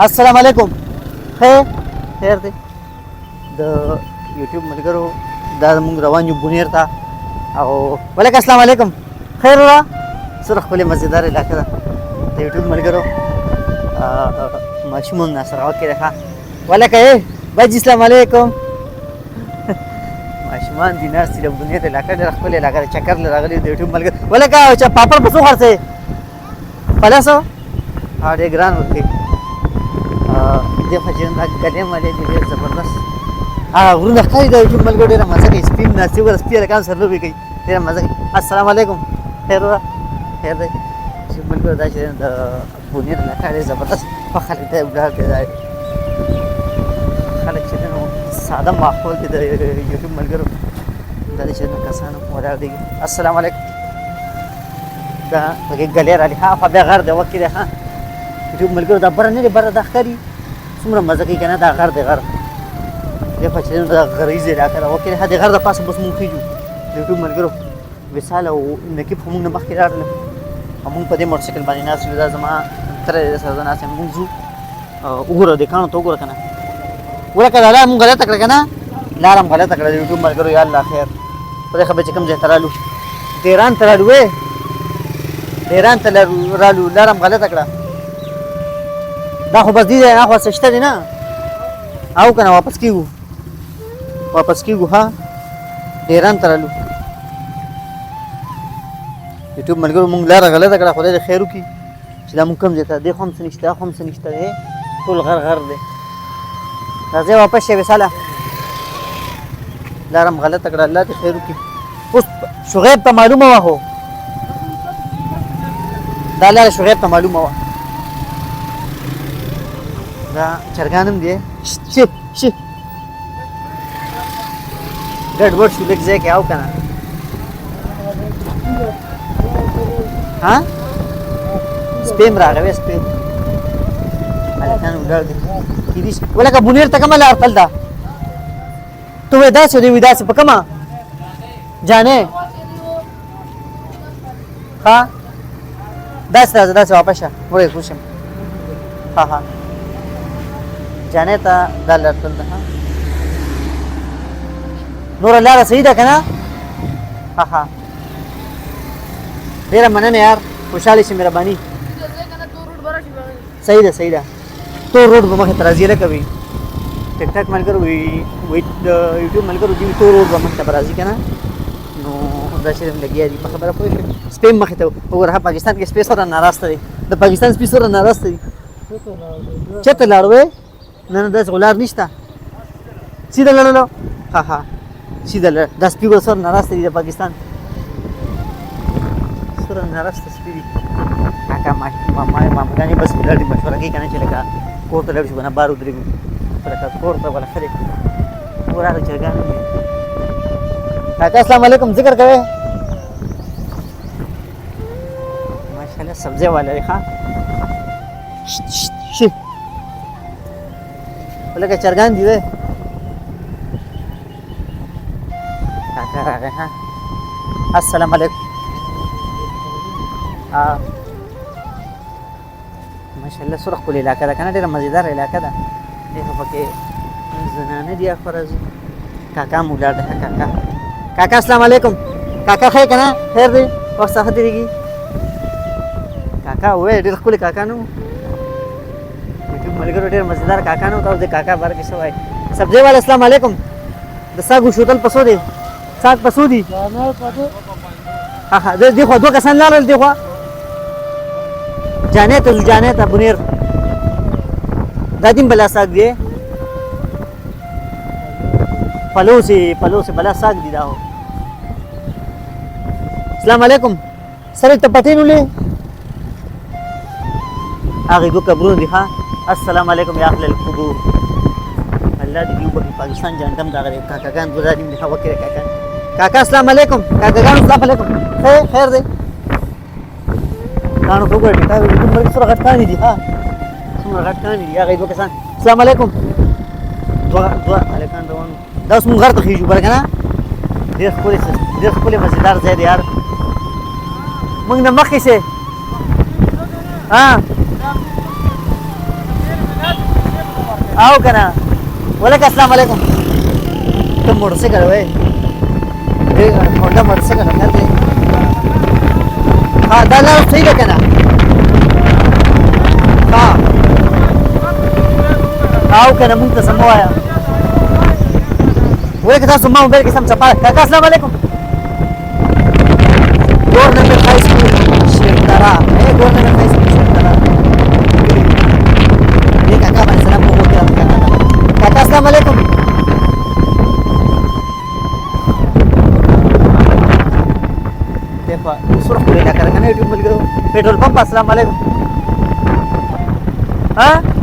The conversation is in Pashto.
السلام علیکم. خیر دی د یوټیوب ملګرو دا موږ روان یو بونیر ته او ولکه السلام علیکم. خیر را سره خپل مزیدار علاقه ده د یوټیوب ملګرو ماشومان ناصر او کې ده ولکه باجی السلام علیکم. ماشومان دي ناس د بونیر علاقه د خپل علاقه چکر لراغلي د یوټیوب ملګرو ولکه چې پاپړ پسو خرڅه پلاسو اړ ګران ورته دغه جن غلې مالې دې زبردست غرونه ښکاري د یوټیوب ملګرو ډېره مزه کوي سپین ناستې وګوره سپي هلکان سره لوبې کوي ډېره مزه کوي. السلام علیکم. خیر ده خیر دی یوټیوب ملګرو دا چې د بونیر علاقه ډېر زبردست ښه خلک دی ولاړ دی دا خلک چې دی نو ساده ماحول دی د یوټیوب ملګرو دا دی چې کسان ولاړ دی. السلام علیکم. دا پکې ګلې رالي ها بیا غر دی وکې دی ها یوټیوب ملګرو دا بره نه دی بره دا ښکاري څومره مزه کوي که نه دا غر دی غر دی خو چې دا غریزې علاقه ده وکې د غر د پاسه بس مونږ خېږو د یوټیوب ملګرو وصال او نقیب خو مونږ نه مخکې راغلل او مونږ په دې موټرسایکل باندې ناست یو دا زما تره دی سره زه ناست یم مونږ ځو وګوره دې کاڼو ته وګوره که نه ولکه دا لاره مونږ غلطه کړه که نه لاره م غلطه کړه د یوټیوب ملګرو یا الله خیر خدای خبر چې کوم ځای ته رالو دیران ته رالو دیران ته رالو لاره م غلطه کړه دا خو بس دی دی نه خو شته دی نه او که نه واپس کېږو ها ډیران ته رالو یوټیوب ملګرو مونږ لاره غلطه کړه خدای دې خیر وکړي چې دا مونږ کوم ځای ته دې خو هم څه نشته خو هم څه نشته دی ټول غر غر دی راځئ واپس شئ وصاله لاره م غلطه کړه الله دې خیر وکړي. اوس شغیب ته معلومه وه خو دا لاره شغیب ته معلومه وه دا چرګان هم دی شي ګډوډ شو لږ ځای کې او که نه ها سپی م راغلی سپی هلکان ولاړ دي کېدای شي ولکه بونیر ته کومه لار تل ده ته وایې داسې دی وایي داسې په کومه جانې ها داسې راځه داسې واپس شه وایې خوش یم ها جانې ته دا لار تل ده نور لاره صحیح ده که نه ها ډېره مننه یار خوشحالي شي مهرباني صحیح ده تور روډ به مخې ته راځي لکه وي ټک ټک ملګرو وي د یوټیوب ملګرو دي تور روډ به مخې ته به راځي که نه نو دا صرف لګیا دي په خبره پوه شوې سپی مخې ته وګوره پاکستان کې سپی سره ناراسته دی د پاکستان سپي سره ناراسته دي چېرته لاړو نه داسې خو لار نشته سیده لاړلو ها سیده دا سپي به سره ناراسته دي د پاکستان سره ناراسته سپي دي کاکا مامګانې بس ولاړ دي مشوره کوي که نه چې لکه کور ته لاړ شو که نه بار ودرېږو لکه کور ته ولا ښه دی ورغله چرګان هم دي کاکا السلام علیکم ذکر کوئ ماشاءالله سبزی والا دی ښه شي لکه چرګان دي وی کاکا راغی ها السلام علیکم ماشاءالله سره ښکلې علاقه ده که نه ډېره مزېدار علاقه ده دې خو پکې زنانه دي اخوا راځي کاکا م ولاړ دی کاکا السلام علیکم کاکا ښه یې که نه خیر دی وخت څه ښه تېرېږي کاکا ووایه ډېر ښکلې کاکا نه و یوټیوب ملګرو ډېر مزېدار کاکا نه و تاسو د کاکا باره کې څه وایي سبزی والا السلام علیکم د ساګ وشوتل پسو دی ساګ پسو دي دې خوا دوه کسان لاړل دې خوا جانې ته بونیر دا دیم بلا ساګ دی پلوسې بلا ساګ دی دا هو السلام علیکم سره ته پټې نولې هغې دوه قبرونه دي ښه السلام علیکم یا اهل القبور الله دې دې وبخښي پاکستان جهنم د هغه کاکاګان دوه دي ښه وکړې کاکا السلام علیکم کاکاګانو السلام علیکم خیر دی کاڼو ته وګوره ټیټا یوټیوب ملګرو سره غټ کاڼي دي ها څومره غټ کاڼي دي هغې دوه کسان السلام علیکم دوه هلکان روان دا اوس مونږ غر ته خېږو بله که نه ډېر ښکلی مزېدار ځای دی یار مونږ نه مخکې شئ आओ का ना बोले का अस्सलाम वालेकुम तो मोटरसाइकिल है होंडा मोटरसाइकिल है ते हाँ दादा सही है ना हाँ आओ का ना मुंग तसमो आया वो kita semua mobil kita cepat kakak assalamualaikum government high school Shirtara government high school Shirtara ini kakak mana sana mau hotel kakak assalamualaikum देखो सुरख पूरे ना करेंगे ना यूट्यूब मिल गया पेट्रोल पंप अस्सलाम वालेकुम हाँ